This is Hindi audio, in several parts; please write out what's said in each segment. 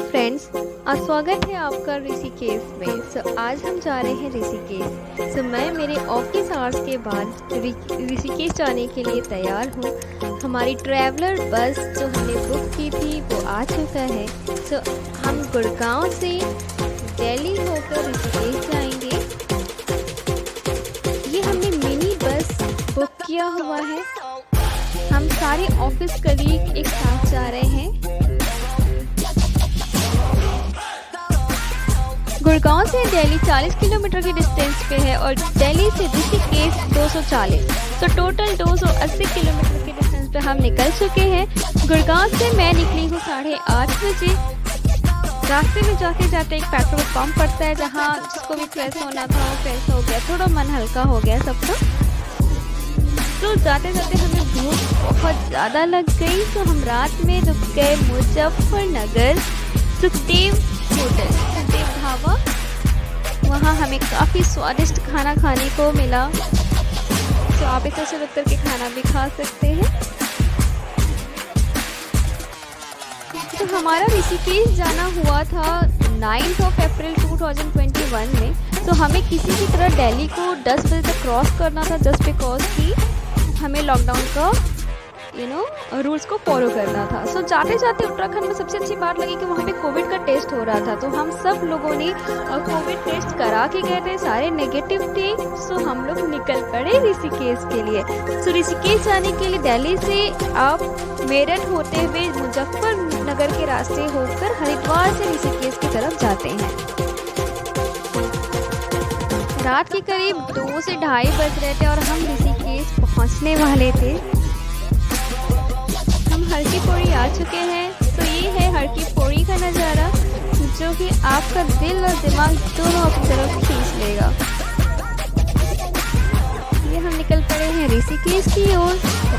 फ्रेंड्स, स्वागत है आपका ऋषिकेश में। आज हम जा रहे हैं ऋषिकेश। मैं मेरे ऑफिस आवर्स के बाद ऋषिकेश जाने के लिए तैयार हूँ। हमारी ट्रैवलर बस जो हमने बुक की थी वो आ चुका है। हम गुड़गांव से दिल्ली होकर ऋषिकेश जाएंगे। ये हमने मिनी बस बुक किया हुआ है। हम सारे ऑफिस कलीग एक साथ जा रहे हैं। गुड़गांव से दिल्ली 40 किलोमीटर की डिस्टेंस पे है और दिल्ली से ऋषिकेश 240, तो टोटल 280 किलोमीटर की डिस्टेंस पे हम निकल चुके हैं। गुड़गांव से मैं निकली हूँ 8:30 बजे। रास्ते में जाते जाते एक पेट्रोल पंप पड़ता है जहाँ जिसको भी फ्रेश होना था वो फ्रेश हो गया, थोड़ा मन हल्का हो गया सबको। तो जाते जाते हमें भूख बहुत ज़्यादा लग गई, तो हम रात में रुक गए मुजफ्फरनगर सुखदेव होटल, सुखदेव ढाबा। वहाँ हमें काफ़ी स्वादिष्ट खाना खाने को मिला, तो आप इधर से रुक कर के खाना भी खा सकते हैं। तो हमारा ऋषिकेश जाना हुआ था 9 अप्रैल 2021 में। तो हमें किसी भी तरह दिल्ली को 10 बजे तक क्रॉस करना था, जस्ट बिकॉज कि हमें लॉकडाउन का रूल्स को फॉलो करना था। सो जाते जाते उत्तराखंड में सबसे अच्छी बात लगी कि वहाँ पे कोविड का टेस्ट हो रहा था। तो हम सब लोगों ने कोविड टेस्ट करा के गए थे, सारे नेगेटिव थे। सो हम लोग निकल पड़े ऋषिकेश के लिए। सो ऋषिकेश जाने के लिए दिल्ली से आप मेरठ होते हुए मुजफ्फरनगर के रास्ते होकर हरिद्वार से ऋषिकेश की तरफ जाते हैं। रात के करीब 2 से 2:30 बज रहे थे और हम ऋषिकेश पहुँचने वाले थे। हर की पौड़ी आ चुके हैं। तो ये है हर की पौड़ी का नज़ारा, जो कि आपका दिल और दिमाग दोनों अपनी तरफ खींच लेगा। ये हम निकल पड़े हैं ऋषिकेश की ओर।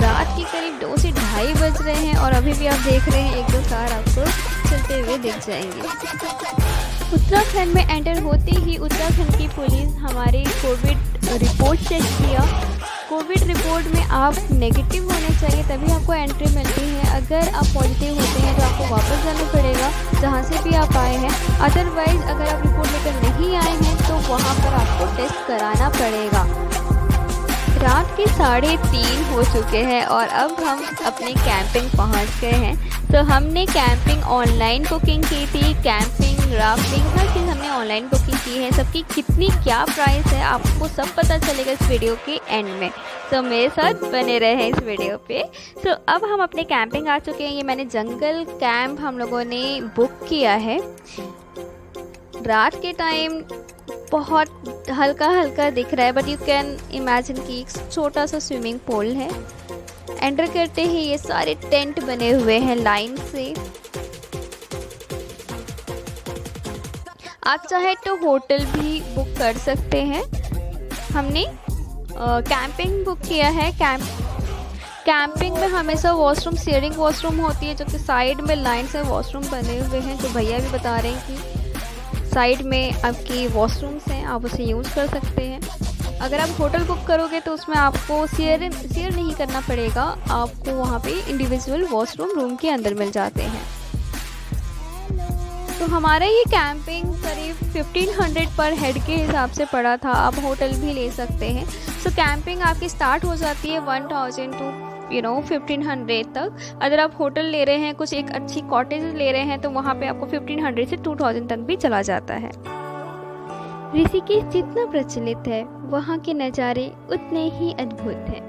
रात के करीब 2 से 2:30 बज रहे हैं और अभी भी आप देख रहे हैं 1-2 कार आपको चलते हुए दिख जाएंगे। उत्तराखंड में एंटर होते ही उत्तराखंड की पुलिस हमारी कोविड रिपोर्ट चेक किया। कोविड रिपोर्ट में आप नेगेटिव होने चाहिए तभी आपको एंट्री मिलती है। अगर आप पॉजिटिव होते हैं तो आपको वापस जाना पड़ेगा जहां से भी आप आए हैं। अदरवाइज अगर आप रिपोर्ट लेकर नहीं आए हैं तो वहां पर आपको टेस्ट कराना पड़ेगा। रात के 3:30 हो चुके हैं और अब हम अपने कैंपिंग पहुंच गए हैं। तो हमने कैंपिंग ऑनलाइन बुकिंग की थी, कैंपिंग राफ्टिंग हर चीज़ हमने ऑनलाइन बुकिंग की है। सबकी कितनी क्या प्राइस है आपको सब पता चलेगा इस वीडियो के एंड में, तो मेरे साथ बने रहे इस वीडियो पे। तो अब हम अपने कैंपिंग आ चुके हैं। ये मैंने जंगल कैंप हम लोगों ने बुक किया है। रात के टाइम बहुत हल्का हल्का दिख रहा है, बट यू कैन इमेजिन कि एक छोटा सा स्विमिंग पूल है। एंटर करते ही ये सारे टेंट बने हुए हैं लाइन से। आप चाहे तो होटल भी बुक कर सकते हैं। हमने कैंपिंग बुक किया है। कैंपिंग में हमेशा वॉशरूम शेयरिंग वॉशरूम होती है, जो कि साइड में लाइन से वॉशरूम बने हुए हैं। तो भैया भी बता रहे हैं कि साइड में आपकी वॉशरूम्स हैं, आप उसे यूज़ कर सकते हैं। अगर आप होटल बुक करोगे तो उसमें आपको शेयर नहीं करना पड़ेगा, आपको वहाँ पे इंडिविजुअल वॉशरूम रूम के अंदर मिल जाते हैं। तो हमारा ये कैंपिंग करीब 1500 पर हेड के हिसाब से पड़ा था। आप होटल भी ले सकते हैं। सो कैंपिंग आपकी स्टार्ट हो जाती है 1000 टू 1500 तक। अगर आप होटल ले रहे हैं, कुछ एक अच्छी कॉटेज ले रहे हैं, तो वहाँ पे आपको 1500 से 2000 तक भी चला जाता है। ऋषिकेश जितना प्रचलित है वहाँ के नज़ारे उतने ही अद्भुत हैं।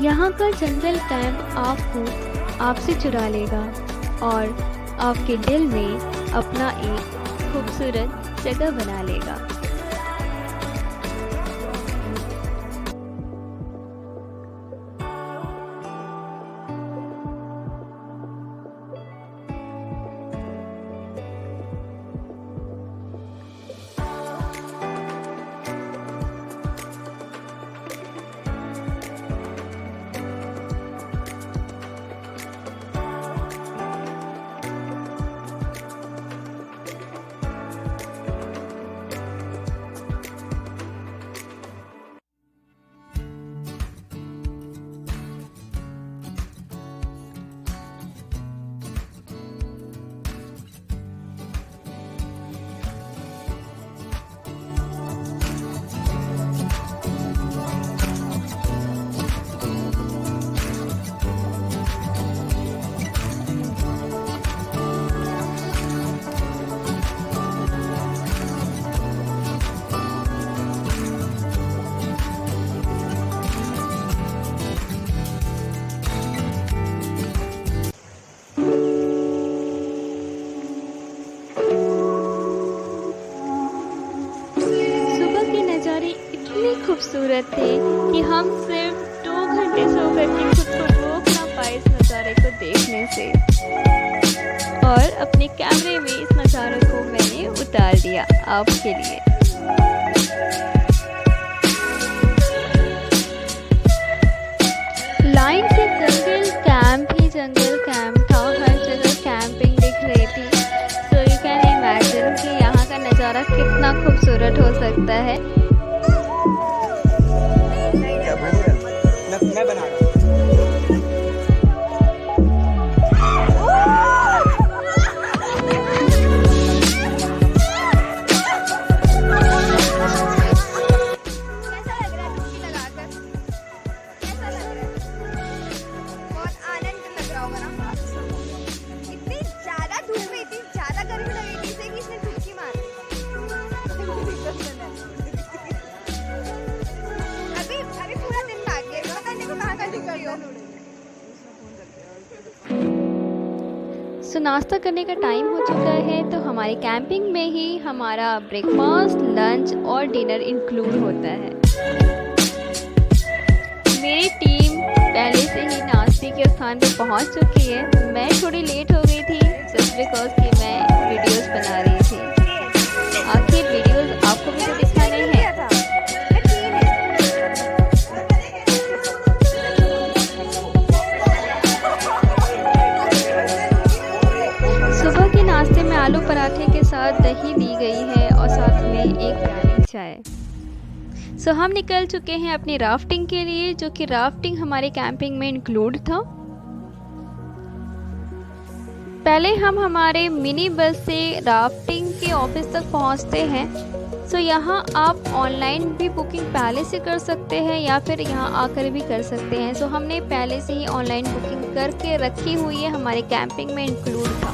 यहाँ का जंगल कैंप आपसे चुरा लेगा और आपके दिल में अपना एक खूबसूरत जगह बना लेगा। खूबसूरत थे कि हम सिर्फ 2 घंटे सो करके खुद को रोक ना पाए इस नज़ारे को देखने से। और अपने कैमरे में इस नज़ारे को मैंने उतार दिया आपके लिए। लाइन से जंगल कैंप था, हर जगह कैंपिंग दिख रही थी। सो यू कैन इमेजिन कि यहाँ का नज़ारा कितना खूबसूरत हो सकता है। मैं बना रहा हूँ। सो नाश्ता करने का टाइम हो चुका है, तो हमारे कैंपिंग में ही हमारा ब्रेकफास्ट, लंच और डिनर इंक्लूड होता है। मेरी टीम पहले से ही नाश्ते के स्थान पर पहुंच चुकी है। मैं थोड़ी लेट हो गई थी जस्ट बिकॉज कि मैं वीडियोस बना रही थी। आखिर वीडियोस आपको भी तो दिखाने हैं। सुबह के नाश्ते में आलू पराठे के साथ दही दी गई है और साथ में एक प्याली चाय। सो हम निकल चुके हैं अपनी राफ्टिंग के लिए, जो कि राफ्टिंग हमारे कैंपिंग में इंक्लूड था। पहले हम हमारे मिनी बस से राफ्टिंग के ऑफिस तक पहुंचते हैं। सो यहाँ आप ऑनलाइन भी बुकिंग पहले से कर सकते हैं या फिर यहाँ आकर भी कर सकते हैं। सो हमने पहले से ही ऑनलाइन बुकिंग करके रखी हुई है, हमारे कैंपिंग में इंक्लूड था।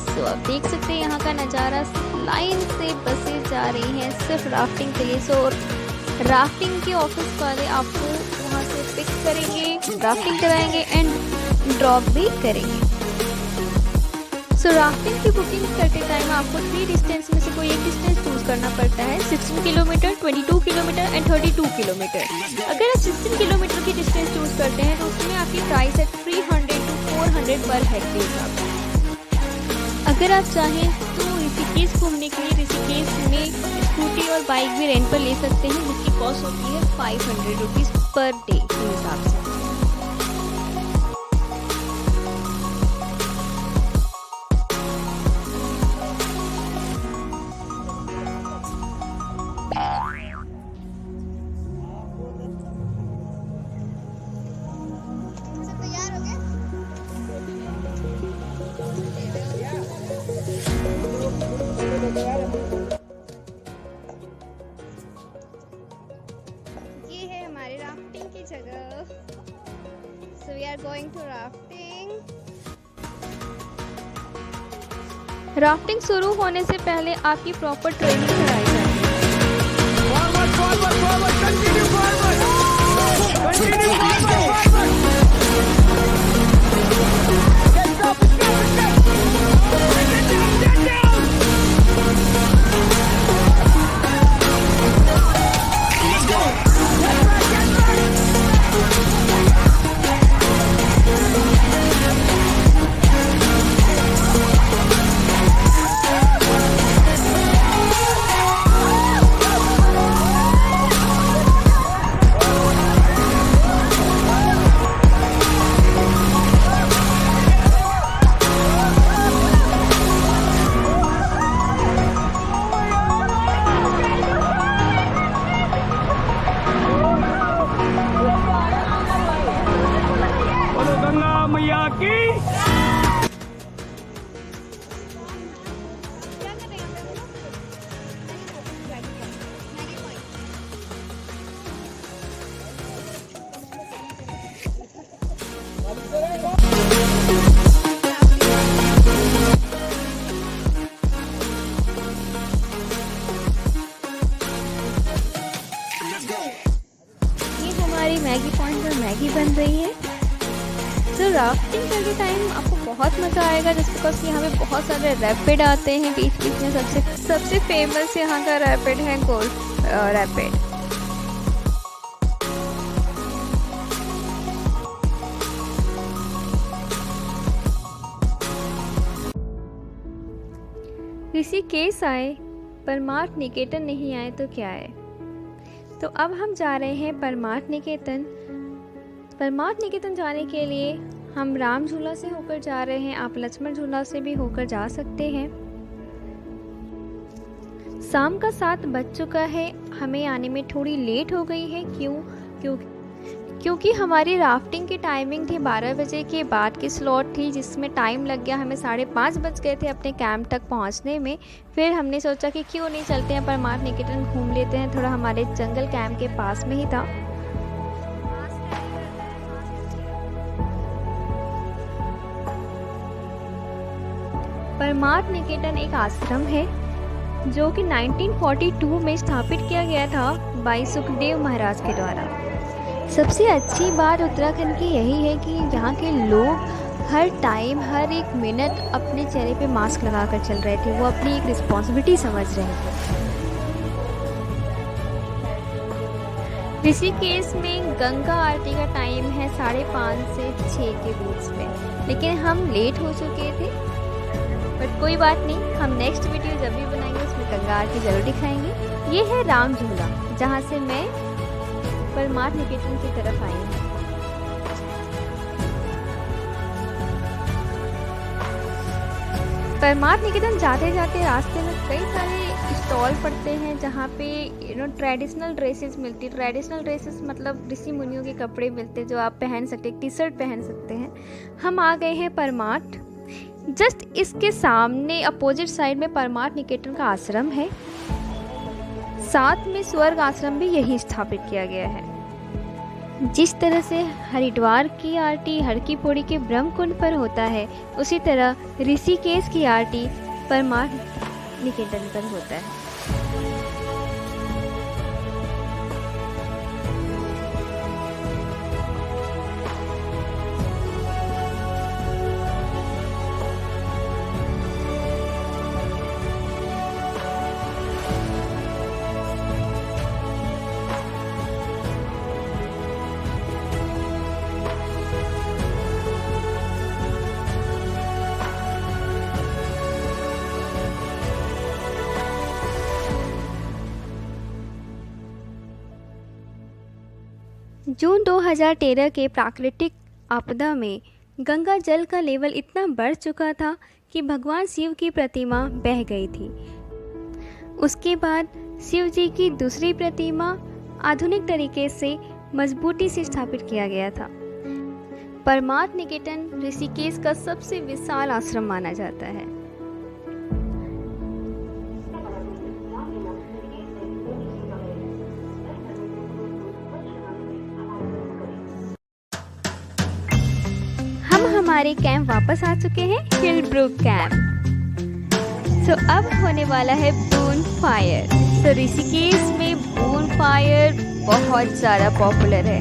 तो आप देख सकते हैं यहाँ का नज़ारा, लाइन से बसें जा रही हैं सिर्फ राफ्टिंग के लिए। सो राफ्टिंग के ऑफिस वाले आपको वहाँ से पिक करेंगे, राफ्टिंग कराएंगे एंड ड्रॉप भी करेंगे। सो राफ्टिंग की बुकिंग करते टाइम आपको 3 डिस्टेंस में से कोई एक डिस्टेंस चूज़ करना पड़ता है। 16 किलोमीटर, 22 किलोमीटर एंड 32 किलोमीटर। अगर आप 16 किलोमीटर की डिस्टेंस चूज़ करते हैं तो उसमें आपकी प्राइस है 300 to 400 पर हेड के हिसाब से। अगर आप चाहें तो ऋषिकेश घूमने के लिए ऋषिकेश में स्कूटी और बाइक भी रेंट पर ले सकते हैं, जिसकी कॉस्ट होती है 500 रुपीज़ पर डे के हिसाब से। ये है हमारी राफ्टिंग की जगह। So we are going to rafting. Rafting शुरू होने से पहले आपकी प्रॉपर ट्रेनिंग कराई जाती है। मैगी पॉइंट पर मैगी बन रही है। तो राफ्टिंग करते टाइम आपको बहुत मज़ा आएगा, जिस बिकॉज यहाँ पे बहुत सारे रैपिड आते हैं बीच बीच में। सबसे फेमस यहाँ का रैपिड है गोल्फ रैपिड। ऋषिकेश आए, परमार्थ निकेतन नहीं आए तो क्या है। तो अब हम जा रहे हैं परमार्थ निकेतन। परमार्थ निकेतन जाने के लिए हम राम झूला से होकर जा रहे हैं, आप लक्ष्मण झूला से भी होकर जा सकते हैं। शाम का 7 बज चुका है, हमें आने में थोड़ी लेट हो गई है। क्योंकि हमारी राफ्टिंग की टाइमिंग थी 12 बजे के बाद की स्लॉट थी, जिसमें टाइम लग गया, हमें 5:30 बज गए थे अपने कैंप तक पहुंचने में। फिर हमने सोचा कि क्यों नहीं चलते हैं परमार्थ निकेतन, घूम लेते हैं, थोड़ा हमारे जंगल कैंप के पास में ही था। परमार्थ निकेतन एक आश्रम है जो कि 1942 में स्थापित किया गया था भाई सुखदेव महाराज के द्वारा। सबसे अच्छी बात उत्तराखंड की यही है कि यहाँ के लोग हर टाइम, हर एक मिनट अपने चेहरे पे मास्क लगा कर चल रहे थे। वो अपनी एक रिस्पॉन्सिबिलिटी समझ रहे थे। ऋषिकेश में गंगा आरती का टाइम है 5:30 से 6 के बीच में, लेकिन हम लेट हो चुके थे। बट कोई बात नहीं, हम नेक्स्ट वीडियो जब भी बनाएंगे उसमें गंगा आरती जरूर दिखाएंगे। ये है राम झूला, जहाँ से मैं परमार्थ निकेतन की तरफ आई हूँ। परमार्थ निकेतन जाते जाते रास्ते में कई सारे स्टॉल पड़ते हैं जहाँ पे ट्रेडिशनल ड्रेसेस मिलती है। ट्रेडिशनल ड्रेसेस मतलब ऋषि मुनियों के कपड़े मिलते हैं जो आप पहन सकते हैं, टी-शर्ट पहन सकते हैं। हम आ गए हैं परमार्थ। जस्ट इसके सामने अपोजिट साइड में परमार्थ निकेतन का आश्रम है, साथ में स्वर्ग आश्रम भी यही स्थापित किया गया है। जिस तरह से हरिद्वार की आरती हर की पौड़ी के ब्रह्म कुंड पर होता है, उसी तरह ऋषिकेश की आरती परमार्थ निकेतन पर होता है। जून 2013 के प्राकृतिक आपदा में गंगा जल का लेवल इतना बढ़ चुका था कि भगवान शिव की प्रतिमा बह गई थी। उसके बाद शिव जी की दूसरी प्रतिमा आधुनिक तरीके से मजबूती से स्थापित किया गया था। परमार्थ निकेतन ऋषिकेश का सबसे विशाल आश्रम माना जाता है। हमारे कैंप वापस आ चुके हैं, हिलब्रुक कैंप। सो अब होने वाला है बून फायर। तो ऋषिकेश में बून फायर बहुत ज़्यादा पॉपुलर है।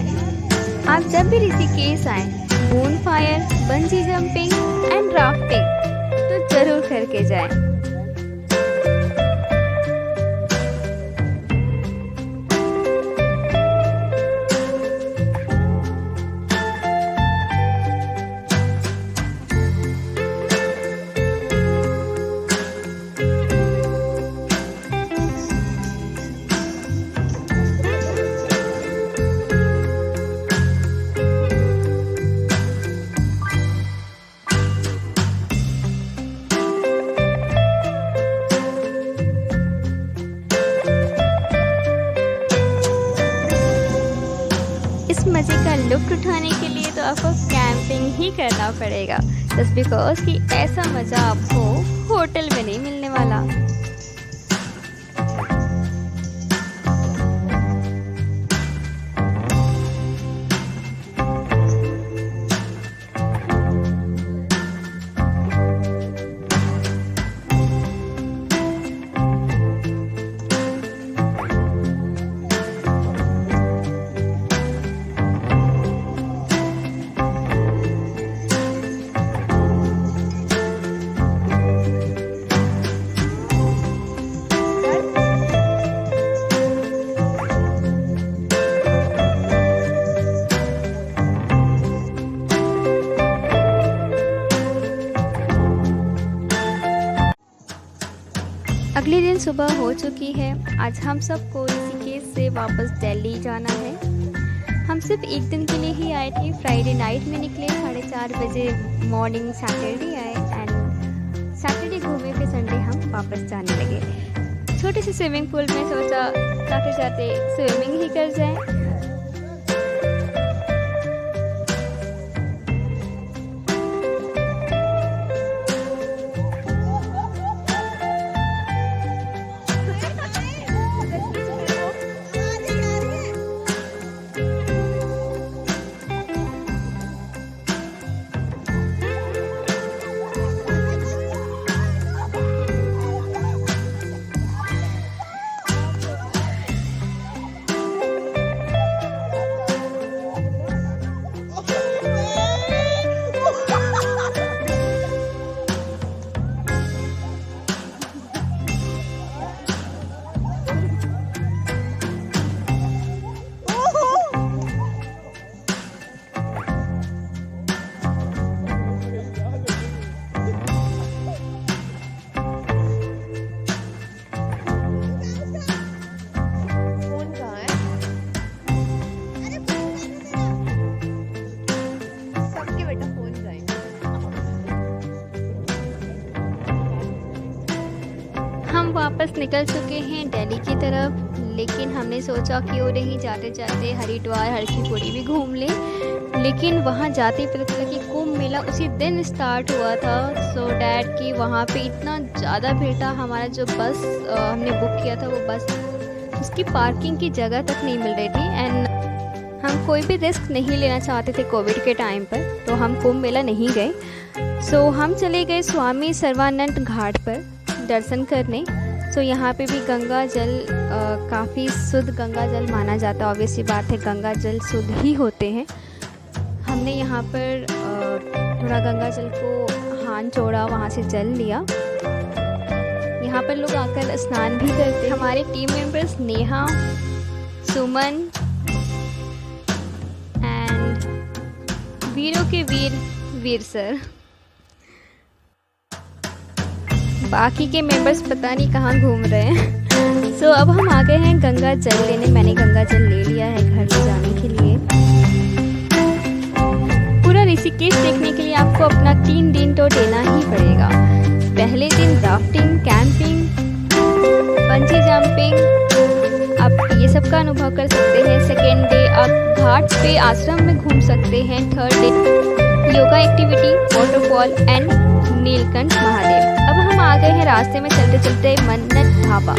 आप जब भी ऋषिकेश आए, bonfire, bungee jumping and rafting तो जरूर करके जाएं। मजे का लुत्फ उठाने के लिए तो आपको कैंपिंग ही करना पड़ेगा, जस्ट बिकॉज कि ऐसा मज़ा आपको होटल में नहीं मिलने वाला। सुबह हो चुकी है। आज हम सबको ऋषिकेश से वापस दिल्ली जाना है। हम सिर्फ एक दिन के लिए ही आए थे। फ्राइडे नाइट में निकले, 4:30 बजे मॉर्निंग सैटरडे आए एंड सैटरडे घूमे, फिर संडे हम वापस जाने लगे। छोटे से स्विमिंग पूल में सोचा जाते जाते स्विमिंग ही कर जाए। हम वापस निकल चुके हैं दिल्ली की तरफ, लेकिन हमने सोचा क्यों नहीं जाते जाते हरिद्वार हर की पौड़ी भी घूम ले। लेकिन वहाँ जाते पता चला कि कुंभ मेला उसी दिन स्टार्ट हुआ था। सो डैट कि वहाँ पे इतना ज़्यादा भीड़ था, हमारा जो बस हमने बुक किया था वो बस उसकी पार्किंग की जगह तक नहीं मिल रही थी। एंड हम कोई भी रिस्क नहीं लेना चाहते थे कोविड के टाइम पर, तो हम कुंभ मेला नहीं गए। सो हम चले गए स्वामी सर्वानंद घाट पर दर्शन करने। सो यहाँ पे भी गंगा जल काफ़ी शुद्ध गंगा जल माना जाता है। ऑब्वियसली बात है, गंगा जल शुद्ध ही होते हैं। हमने यहाँ पर थोड़ा गंगा जल को हाथ जोड़ा, वहाँ से जल लिया। यहाँ पर लोग आकर स्नान भी करते। हमारे team members Neha, Suman and वीरों के वीर सर। बाकी के मेंबर्स पता नहीं कहाँ घूम रहे हैं। सो अब हम आ गए हैं गंगा जल लेने। मैंने गंगा जल ले लिया है घर ले जाने के लिए। पूरा ऋषिकेश देखने के लिए आपको अपना 3 दिन तो देना ही पड़ेगा। पहले दिन राफ्टिंग, कैंपिंग, बंजी जंपिंग, आप ये सब का अनुभव कर सकते हैं। सेकेंड डे आप घाट पे आश्रम में घूम सकते हैं। Third day yoga activity, waterfall and Neelkanth Mahadev. अब हम आ गए हैं रास्ते में चलते चलते मन्नत ढाबा।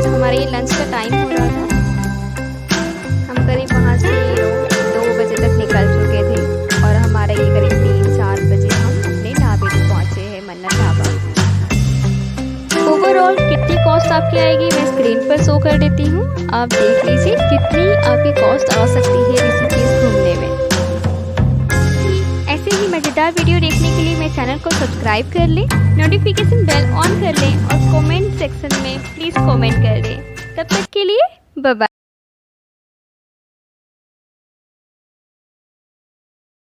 तो हमारे ये लंच का टाइम हो रहा था। हम करीब वहाँ से 2 बजे तक निकल चुके थे और हमारा ये करीब 3-4 बजे हम अपने ढाबे पे पहुँचे हैं, मन्नत ढाबा। ओवरऑल कितनी कॉस्ट आपकी आएगी मैं स्क्रीन पर शो कर देती हूँ। आप देख लीजिए कितनी आपकी कॉस्ट आ सकती है ऋषिकेश घूमने में। ऐसे ही मज़ेदार वीडियो देखने के लिए मेरे चैनल को सब्सक्राइब कर लें, नोटिफिकेशन बेल ऑन कर लें और कमेंट सेक्शन में प्लीज़ कमेंट कर दें। तब तक के लिए बाय बाय।